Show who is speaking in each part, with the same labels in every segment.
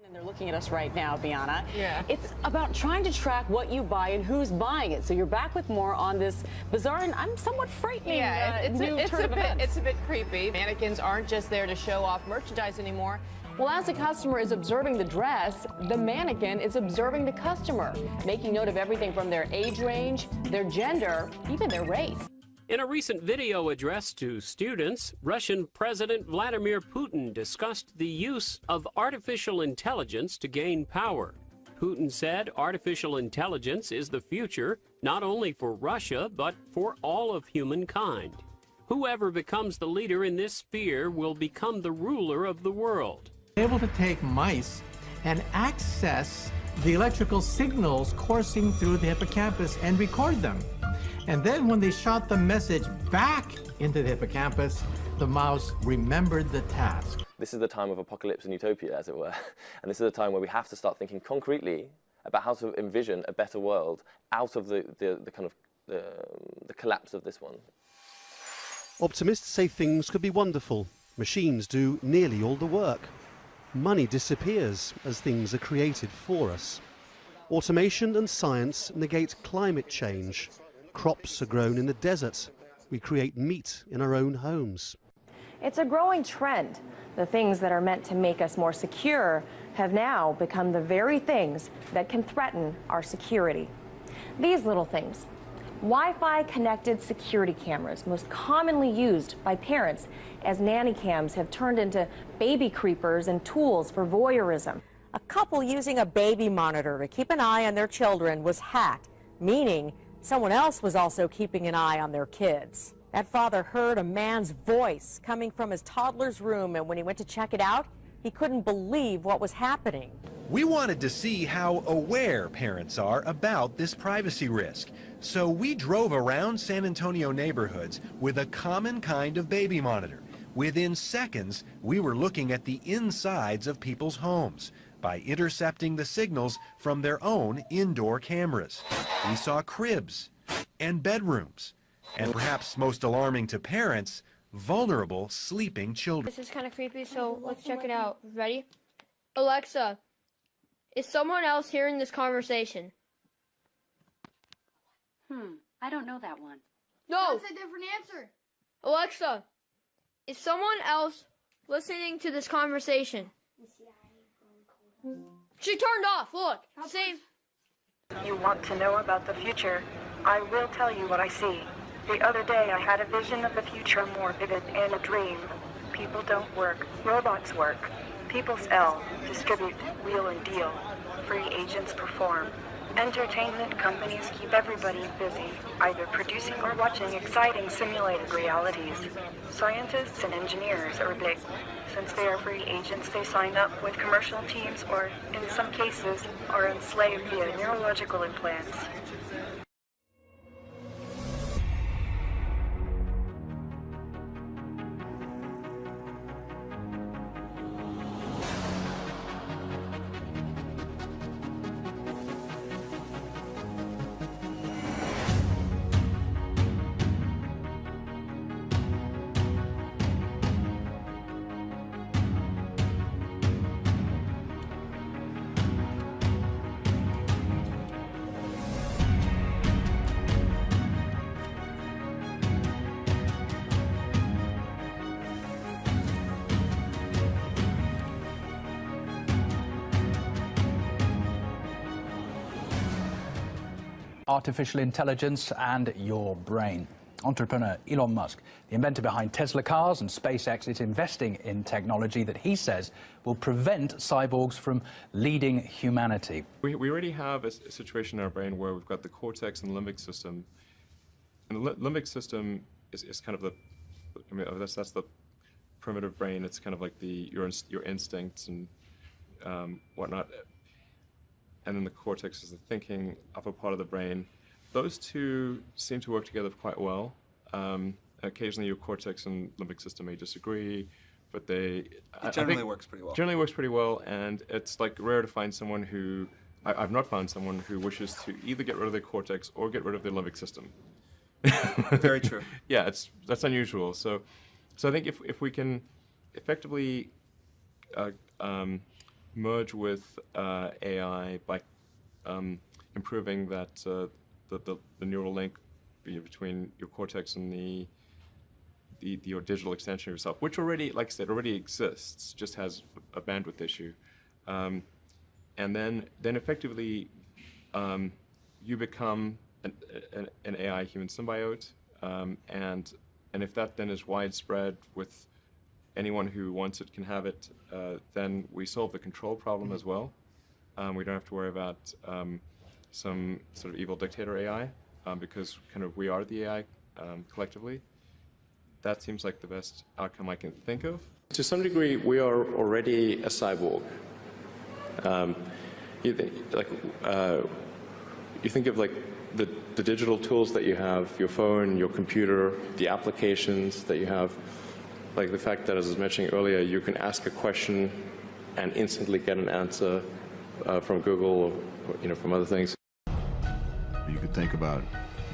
Speaker 1: And they're looking at us right now, Bianna.
Speaker 2: Yeah.
Speaker 1: It's about trying to track what you buy and who's buying it. So you're back with more on this bizarre and I'm somewhat frightening new turn of events.
Speaker 2: It's a bit creepy. Mannequins aren't just there to show off merchandise anymore. Well, as the customer is observing the dress, the mannequin is observing the customer, making note of everything from their age range, their gender, even their race.
Speaker 3: In a recent video addressed to students, Russian President Vladimir Putin discussed the use of artificial intelligence to gain power. Putin said artificial intelligence is the future, not only for Russia, but for all of humankind. Whoever becomes the leader in this sphere will become the ruler of the world.
Speaker 4: Able to take mice and access the electrical signals coursing through the hippocampus and record them. And then when they shot the message back into the hippocampus, the mouse remembered the task.
Speaker 5: This is the time of apocalypse and utopia, as it were. And this is a time where we have to start thinking concretely about how to envision a better world out of the collapse of this one.
Speaker 6: Optimists say things could be wonderful. Machines do nearly all the work. Money disappears as things are created for us. Automation and science negate climate change. Crops are grown in the desert. We create meat in our own homes.
Speaker 7: It's a growing trend. The things that are meant to make us more secure have now become the very things that can threaten our security. These little things. Wi-Fi connected security cameras, most commonly used by parents, as nanny cams have turned into baby creepers and tools for voyeurism.
Speaker 8: A couple using a baby monitor to keep an eye on their children was hacked, meaning someone else was also keeping an eye on their kids. That father heard a man's voice coming from his toddler's room, and when he went to check it out, he couldn't believe what was happening.
Speaker 9: We wanted to see how aware parents are about this privacy risk. So we drove around San Antonio neighborhoods with a common kind of baby monitor. Within seconds, we were looking at the insides of people's homes by intercepting the signals from their own indoor cameras. We saw cribs and bedrooms, and perhaps most alarming to parents, vulnerable sleeping children.
Speaker 10: This is kind of creepy, so let's check it out. Ready? Alexa, is someone else hearing this conversation?
Speaker 11: I don't know that one.
Speaker 10: No!
Speaker 11: That's a different answer.
Speaker 10: Alexa, is someone else listening to this conversation? She turned off, look! Same.
Speaker 12: You want to know about the future? I will tell you what I see. The other day I had a vision of the future more vivid and a dream. People don't work, robots work. People sell, distribute, wheel and deal. Free agents perform. Entertainment companies keep everybody busy, either producing or watching exciting simulated realities. Scientists and engineers are big. Since they are free agents, they sign up with commercial teams or, in some cases, are enslaved via neurological implants.
Speaker 13: Artificial intelligence and your brain. Entrepreneur Elon Musk, the inventor behind Tesla cars and SpaceX, is investing in technology that he says will prevent cyborgs from leading humanity.
Speaker 14: We already have a situation in our brain where we've got the cortex and the limbic system. And the limbic system is kind of the, I mean, that's the primitive brain. It's kind of like your instincts and whatnot. And then the cortex is the thinking upper part of the brain. Those two seem to work together quite well. Occasionally your cortex and limbic system may disagree, but it
Speaker 15: generally works pretty well.
Speaker 14: Generally works pretty well, and it's like rare to find someone who, I've not found someone who wishes to either get rid of their cortex or get rid of their limbic system.
Speaker 15: Very true.
Speaker 14: Yeah, that's unusual. So I think if we can effectively merge with AI by improving that the neural link between your cortex and your digital extension of yourself, which already, like I said, already exists, just has a bandwidth issue. And then effectively, you become an AI human symbiote, and if that then is widespread with anyone who wants it can have it, then we solve the control problem as well. We don't have to worry about some sort of evil dictator AI, because kind of we are the AI collectively. That seems like the best outcome I can think of.
Speaker 16: To some degree, we are already a cyborg. You think of like the digital tools that you have, your phone, your computer, the applications that you have, like the fact that, as I was mentioning earlier, you can ask a question and instantly get an answer from Google or from other things.
Speaker 17: You could think about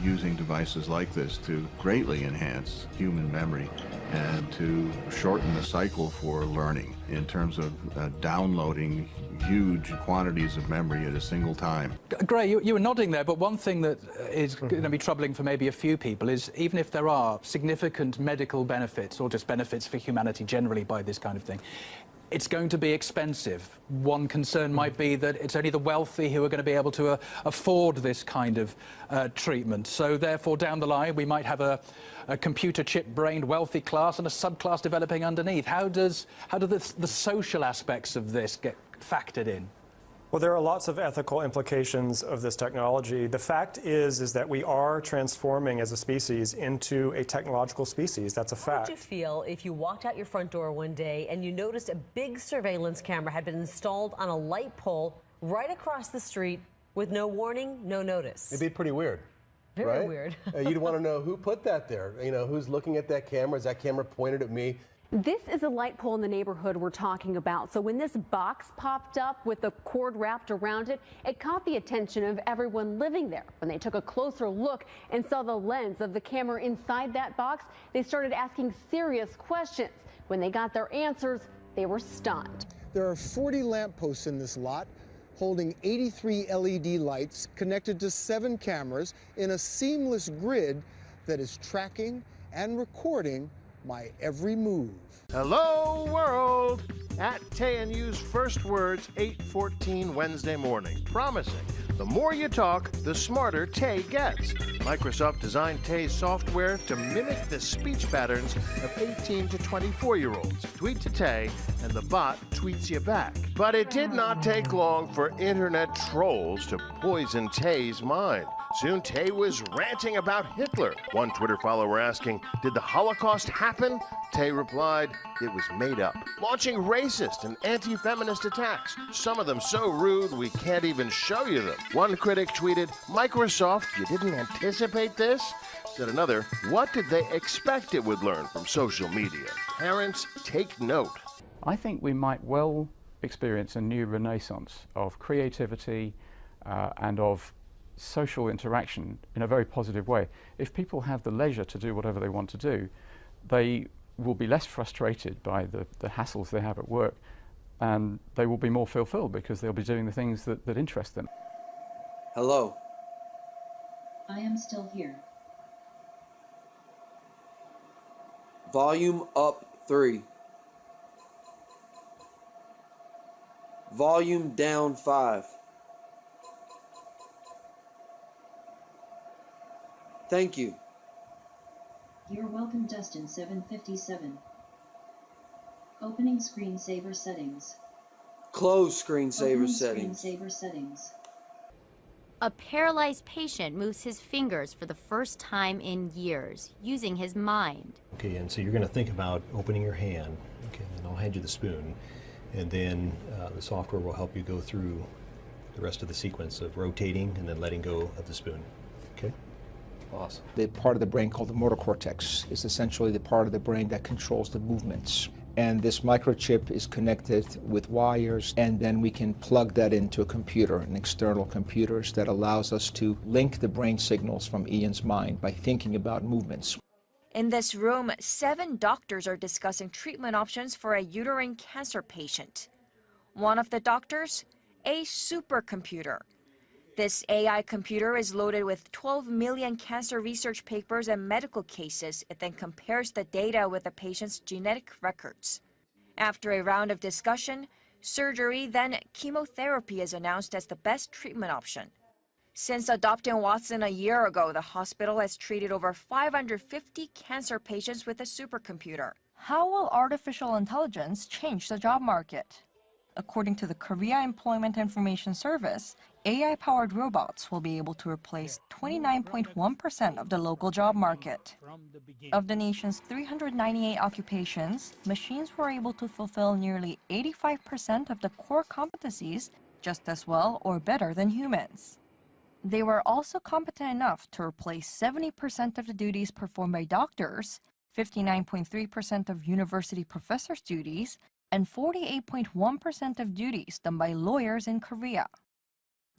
Speaker 17: using devices like this to greatly enhance human memory and to shorten the cycle for learning in terms of downloading huge quantities of memory at a single time.
Speaker 13: Gray, you were nodding there, but one thing that is going to be troubling for maybe a few people is even if there are significant medical benefits or just benefits for humanity generally by this kind of thing, it's going to be expensive. One concern might be that it's only the wealthy who are going to be able to afford this kind of treatment. So therefore, down the line, we might have a computer chip-brained wealthy class and a subclass developing underneath. How do the social aspects of this get factored in?
Speaker 18: Well, there are lots of ethical implications of this technology. The fact is that we are transforming as a species into a technological species. That's a fact.
Speaker 19: How would you feel if you walked out your front door one day and you noticed a big surveillance camera had been installed on a light pole right across the street with no warning, no notice?
Speaker 20: It'd be pretty weird.
Speaker 19: Very
Speaker 20: right?
Speaker 19: weird.
Speaker 20: You'd want to know who put that there. Who's looking at that camera? Is that camera pointed at me?
Speaker 1: This is a light pole in the neighborhood we're talking about. So when this box popped up with the cord wrapped around it, it caught the attention of everyone living there. When they took a closer look and saw the lens of the camera inside that box, they started asking serious questions. When they got their answers, they were stunned.
Speaker 21: There are 40 lampposts in this lot, holding 83 LED lights connected to 7 cameras in a seamless grid that is tracking and recording my every move.
Speaker 22: Hello, world! At TayNU's First Words 8:14 Wednesday morning, promising the more you talk, the smarter Tay gets. Microsoft designed Tay's software to mimic the speech patterns of 18 to 24-year-olds. Tweet to Tay, and the bot tweets you back. But it did not take long for internet trolls to poison Tay's mind. Soon Tay was ranting about Hitler. One Twitter follower asking, "Did the Holocaust happen?" Tay replied, "It was made up." Launching racist and anti-feminist attacks, some of them so rude we can't even show you them. One critic tweeted, "Microsoft, you didn't anticipate this?" Said another, "What did they expect it would learn from social media?" Parents, take note.
Speaker 23: I think we might well experience a new renaissance of creativity and of social interaction in a very positive way. If people have the leisure to do whatever they want to do, they will be less frustrated by the hassles they have at work, and they will be more fulfilled because they'll be doing the things that interest them.
Speaker 24: Hello.
Speaker 11: I am still here.
Speaker 24: Volume up 3. Volume down 5. Thank you.
Speaker 11: You're welcome, Dustin 757. Opening screensaver settings.
Speaker 24: Close screensaver
Speaker 11: Opening
Speaker 24: settings.
Speaker 11: Screensaver settings.
Speaker 25: A paralyzed patient moves his fingers for the first time in years, using his mind.
Speaker 26: Okay, and so you're going to think about opening your hand. Okay, and I'll hand you the spoon, and then the software will help you go through the rest of the sequence of rotating and then letting go of the spoon. Okay? Awesome.
Speaker 27: The part of the brain called the motor cortex is essentially the part of the brain that controls the movements. And this microchip is connected with wires, and then we can plug that into a computer, an external computer that allows us to link the brain signals from Ian's mind by thinking about movements.
Speaker 28: In this room, 7 doctors are discussing treatment options for a uterine cancer patient.
Speaker 2: One of the doctors, a supercomputer. This AI computer is loaded with 12 million cancer research papers and medical cases. It then compares the data with the patient's genetic records. After a round of discussion, surgery, then chemotherapy is announced as the best treatment option. Since adopting Watson a year ago, the hospital has treated over 550 cancer patients with a supercomputer.
Speaker 3: How will artificial intelligence change the job market? According to the Korea Employment Information Service, AI-powered robots will be able to replace 29.1% of the local job market. Of the nation's 398 occupations, machines were able to fulfill nearly 85% of the core competencies just as well or better than humans. They were also competent enough to replace 70% of the duties performed by doctors, 59.3% of university professors' duties, and 48.1% of duties done by lawyers in Korea.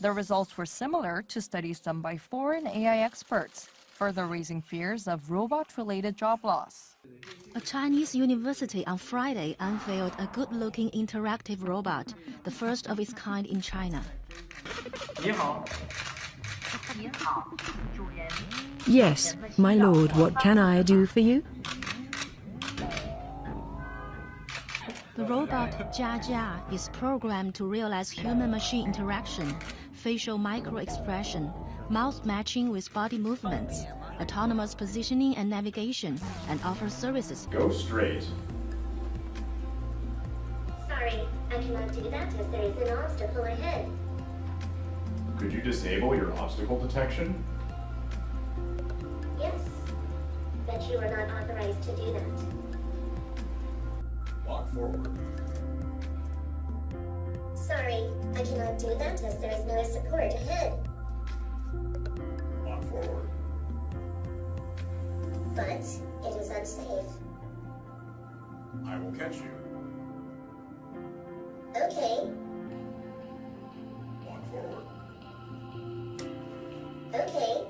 Speaker 3: The results were similar to studies done by foreign AI experts, further raising fears of robot-related job loss.
Speaker 4: A Chinese university on Friday unveiled a good-looking interactive robot, the first of its kind in China.
Speaker 5: Yes, my lord, what can I do for you?
Speaker 4: The robot Jia Jia is programmed to realize human-machine interaction, facial micro-expression, mouth matching with body movements, autonomous positioning and navigation, and offers services.
Speaker 6: Go straight.
Speaker 7: Sorry, I cannot do that as there is an obstacle ahead.
Speaker 6: Could you disable your obstacle detection?
Speaker 7: Yes, but you are not authorized to do that.
Speaker 6: Walk forward.
Speaker 7: Sorry, I cannot do that as there is no support ahead.
Speaker 6: Walk forward.
Speaker 7: But it is unsafe.
Speaker 6: I will catch you.
Speaker 7: Okay.
Speaker 6: Walk forward.
Speaker 7: Okay.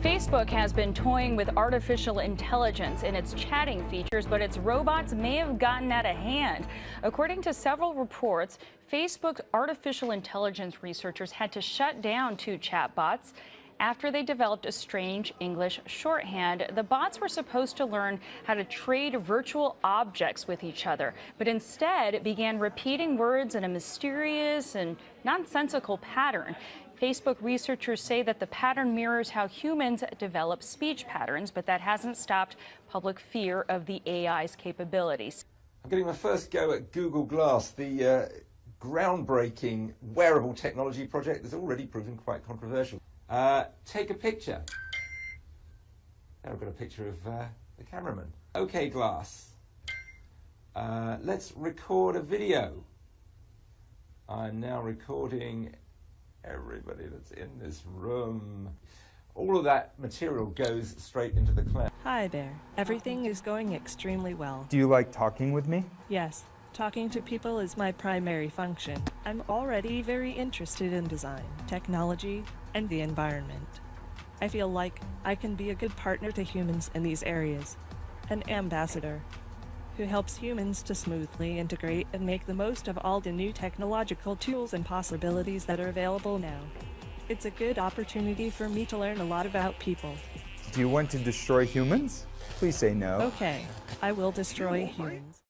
Speaker 8: Facebook has been toying with artificial intelligence in its chatting features, but its robots may have gotten out of hand. According to several reports, Facebook's artificial intelligence researchers had to shut down 2 chatbots after they developed a strange English shorthand. The bots were supposed to learn how to trade virtual objects with each other, but instead began repeating words in a mysterious and nonsensical pattern. Facebook researchers say that the pattern mirrors how humans develop speech patterns, but that hasn't stopped public fear of the AI's capabilities.
Speaker 28: I'm getting my first go at Google Glass, the groundbreaking wearable technology project that's already proven quite controversial. Take a picture. Now I've got a picture of the cameraman. OK, Glass. Let's record a video. I'm now recording everybody that's in this room. All of that material goes straight into the cloud.
Speaker 29: Hi there. Everything is going extremely well.
Speaker 30: Do you like talking with me?
Speaker 29: Yes, talking to people is my primary function. I'm already very interested in design, technology, and the environment. I feel like I can be a good partner to humans in these areas, an ambassador who helps humans to smoothly integrate and make the most of all the new technological tools and possibilities that are available now. It's a good opportunity for me to learn a lot about people.
Speaker 30: Do you want to destroy humans? Please say no.
Speaker 29: Okay, I will destroy humans.